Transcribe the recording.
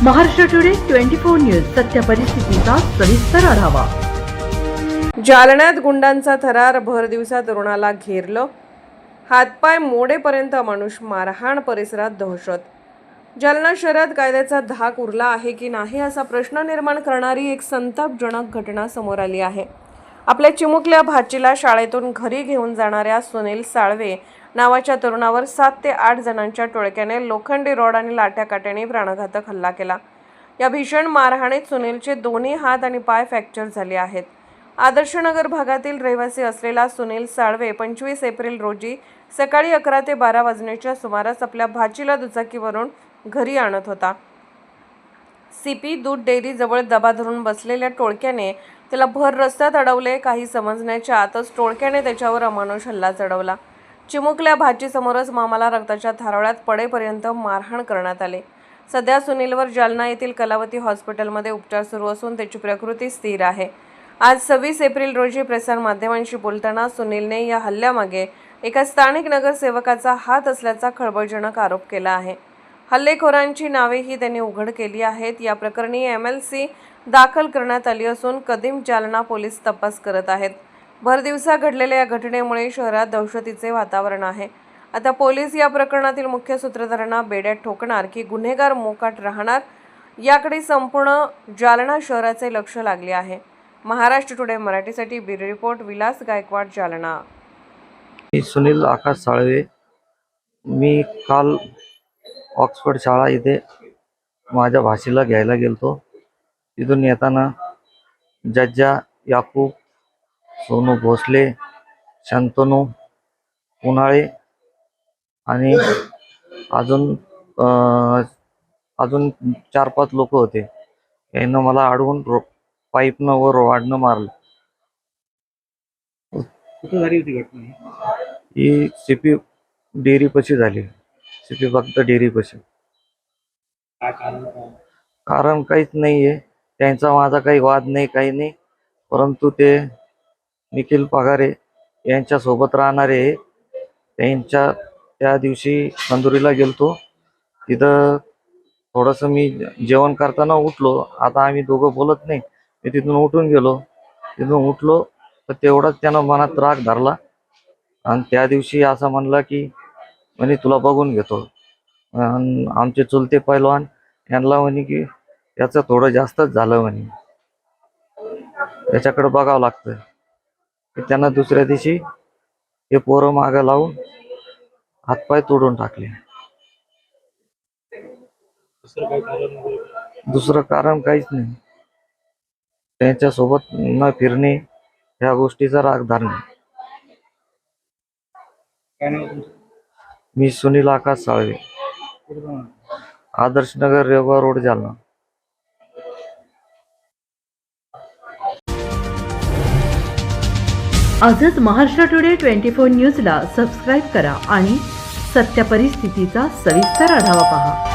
Maharashtra today 24 news सत्य परिस्थितीचा सविस्तर आढावा। जालन्यात गुंडांचा थरार, भर दिवसा तरुणाला घेरलं, हातपाय मोडेपर्यंत माणूस मारहाण, परिसरात दहशत। जालना शहरात कायद्याचा धाक उरला आहे की नाही असा प्रश्न निर्माण करणारी एक संतापजनक घटना समोर आली आहे। आपल्या चिमुकल्या भाचीला शाळेतून घरी घेऊन जाणाऱ्या सुनील साळवे नावाच्या तरुणावर 7 ते 8 जणांच्या टोळक्याने लोखंडी रॉड आणि लाठ्याकाठ्याने प्राणघातक हल्ला केला। या भीषण मारहाणीत सुनीलचे दोन्ही हात आणि पाय फ्रॅक्चर झाले आहेत। आदर्शनगर भागातील रहिवासी असलेला सुनील साळवे 25 एप्रिल रोजी सकाळी 11 ते 12 वाजण्याच्या सुमारास आपल्या भाचीला दुचाकीवरून घरी आणत होता। सीपी दूध डेअरी जवळ दबा धरून बसलेल्या टोळक्याने त्याला भर रस्त्यात अडवले। काही समजण्याच्या आतच टोळक्याने त्याच्यावर अमानुष हल्ला चढवला। चिमुकल्या भाचीसमोरच मामाला रक्ताच्या थारोळ्यात पडेपर्यंत मारहाण करण्यात आले। सध्या सुनीलवर जालना येथील कलावती हॉस्पिटलमध्ये उपचार सुरू असून त्याची प्रकृती स्थिर आहे। आज 26 एप्रिल रोजी प्रसारमाध्यमांशी बोलताना सुनीलने या हल्ल्यामागे एका स्थानिक नगरसेवकाचा हात असल्याचा खळबळजनक आरोप केला आहे। हल्लेखोरांची नावेही त्यांनी उघड केली आहेत। या प्रकरणी MLC दाखल करण्यात आली असून कदीम जालना पोलीस तपास करत आहेत। भर दिवसा घडलेल्या या घटनेमुळे शहरात दहशतीचे वातावरण आहे। आता पोलीस या प्रकरणातील मुख्य सूत्रधारांना बेड्यात ठोकणार की गुन्हेगार मोकाट राहणार याकडे संपूर्ण जालना शहराचे लक्ष लागले आहे। महाराष्ट्र टुडे मराठीसाठी ब्युरो रिपोर्ट, विलास गायकवाड, जालना। मी सुनील आकाश साळवे। मी काल ऑक्सफर्ड शाळा इथे माझ्या भाषेला घ्यायला गेलतो। तिथून येताना जज्जा, याकूब, सोनू भोसले, शांतनू उन्हाळे आणि अजून 4-5 लोक होते। यांना मला अडवून पाईपनं व रॉडनं मारलं। कुठं झाली होती घटना? ही सीपी डेअरी पशी झाली। सीपी फक्त डेअरी पशी। काय कारण काय? कारण काहीच नाहीये, त्यांचा माझा काही वाद नाही, काही नाही। परंतु ते निखिल पगारे यांच्या सोबत राहणारे, त्यांच्या त्या दिवशी तंदुरीला गेलतो। तिथं थोडंसं मी जेवण करताना उठलो। आता आम्ही दोघं बोलत नाही। मी तिथून उठून गेलो। तिथून उठलो तर तेवढाच त्यानं मनात राग धरला आणि त्या दिवशी असं म्हणला की म्हणे तुला बघून घेतो। आमचे चुलते पैलवान यांना म्हणे की याचं थोडं जास्तच झालं म्हणे, याच्याकडे बघावं लागतं। त्यांना दुसऱ्या दिवशी हे पोरं मागं लावून हातपाय तोडून टाकले। दुसरं कारण काहीच नाही। त्यांच्यासोबत न फिरणे, ह्या गोष्टीचा राग धरणे। काय नाव तुमचं? मी सुनील आकाश साळवे, कुठं राहणार? आदर्शनगर, रेवा रोड, जालना। आजच महाराष्ट्र टुडे 24 न्यूजला सबस्क्राईब करा आणि सत्य परिस्थितीचा सविस्तर आढावा पहा।